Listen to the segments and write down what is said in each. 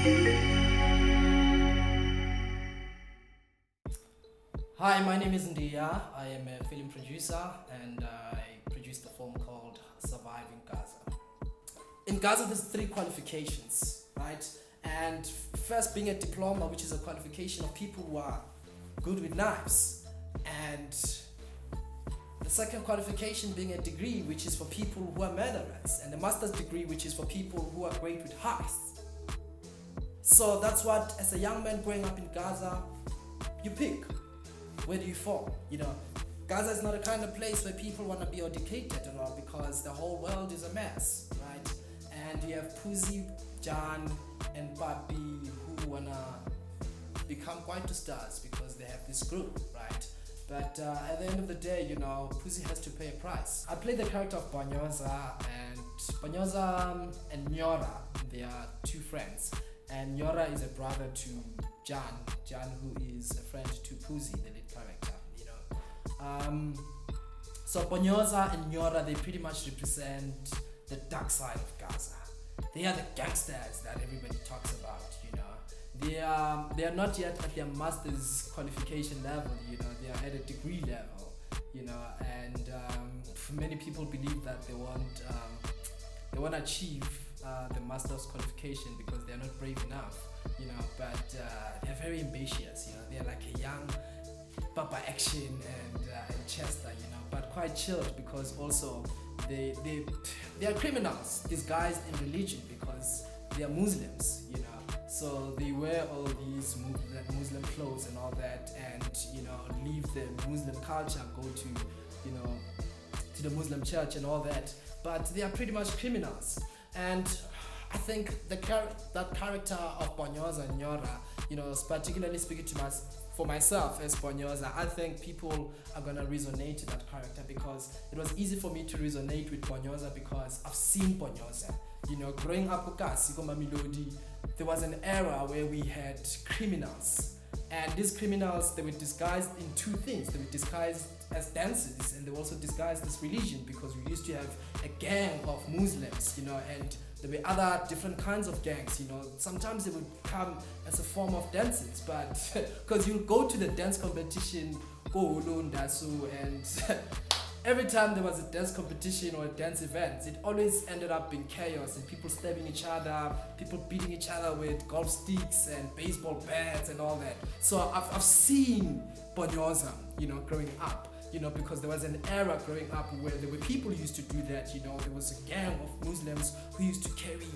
Hi, my name is NDIYA. I am a film producer and I produced a film called Surviving Gaza. In Gaza, there's 3 qualifications, right? And first being a diploma, which is a qualification of people who are good with knives. And the second qualification being a degree, which is for people who are murderers. And a master's degree, which is for people who are great with heists. So that's what, as a young man growing up in Gaza, you pick. Where do you fall? Gaza is not a kind of place where people want to be educated and all, because the whole world is a mess, right? And you have Pussy, John, and Papi who want to become quite the stars because they have this group, right? But at the end of the day, Pussy has to pay a price. I play the character of Bonyoza, and Bonyoza and Nyora, they are 2 friends. And Nyora is a brother to John, who is a friend to Pussy, the lead character, So Bonyoza and Nyora, they pretty much represent the dark side of Gaza. They are the gangsters that everybody talks about, They are not yet at their master's qualification level, they are at a degree level, and many people believe that they want to achieve the master's qualification because they're not brave enough, but they're very ambitious, they're like a young Papa Action and Chester, but quite chilled because also they are criminals disguised in religion because they are Muslims, so they wear all these Muslim clothes and all that, and leave the Muslim culture, go to the Muslim church and all that, but they are pretty much criminals. And I think that character of Bonyoza and Nyora, particularly speaking for myself as Bonyoza, I think people are going to resonate to that character because it was easy for me to resonate with Bonyoza because I've seen Bonyoza. Growing up in Mamelodi, there was an era where we had criminals. And these criminals, they were disguised in 2 things. They were disguised as dancers, and they were also disguised as religion because we used to have a gang of Muslims, and there were other different kinds of gangs, Sometimes they would come as a form of dances, but because you go to the dance competition, and every time there was a dance competition or a dance event, it always ended up being chaos and people stabbing each other, people beating each other with golf sticks and baseball bats and all that. So I've seen Bonyoza, growing up, because there was an era growing up where there were people who used to do that, there was a gang of Muslims who used to carry,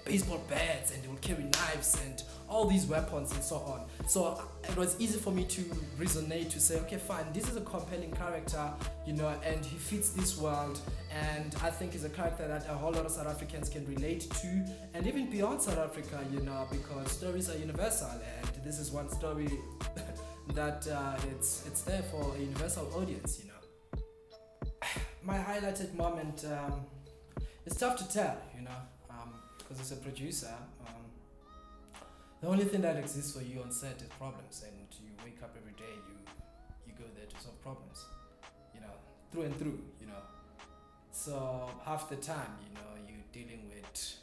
baseball bats, and they would carry knives and all these weapons and so on. So it was easy for me to resonate, to say, okay, fine, this is a compelling character, and he fits this world, and I think he's a character that a whole lot of South Africans can relate to, and even beyond South Africa, because stories are universal, and this is one story that it's there for a universal audience, My highlighted moment, it's tough to tell, because as a producer, the only thing that exists for you on set is problems, and you wake up every day, you go there to solve problems, through and through, So half the time, you're dealing with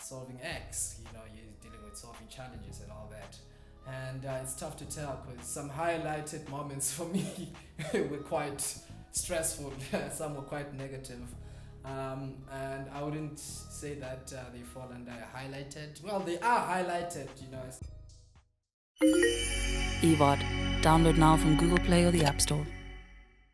solving X, you're dealing with solving challenges and all that. And it's tough to tell because some highlighted moments for me were quite stressful, some were quite negative. And I wouldn't say that they fall under highlighted. Well, they are highlighted, eVOD. Download now from Google Play or the App Store.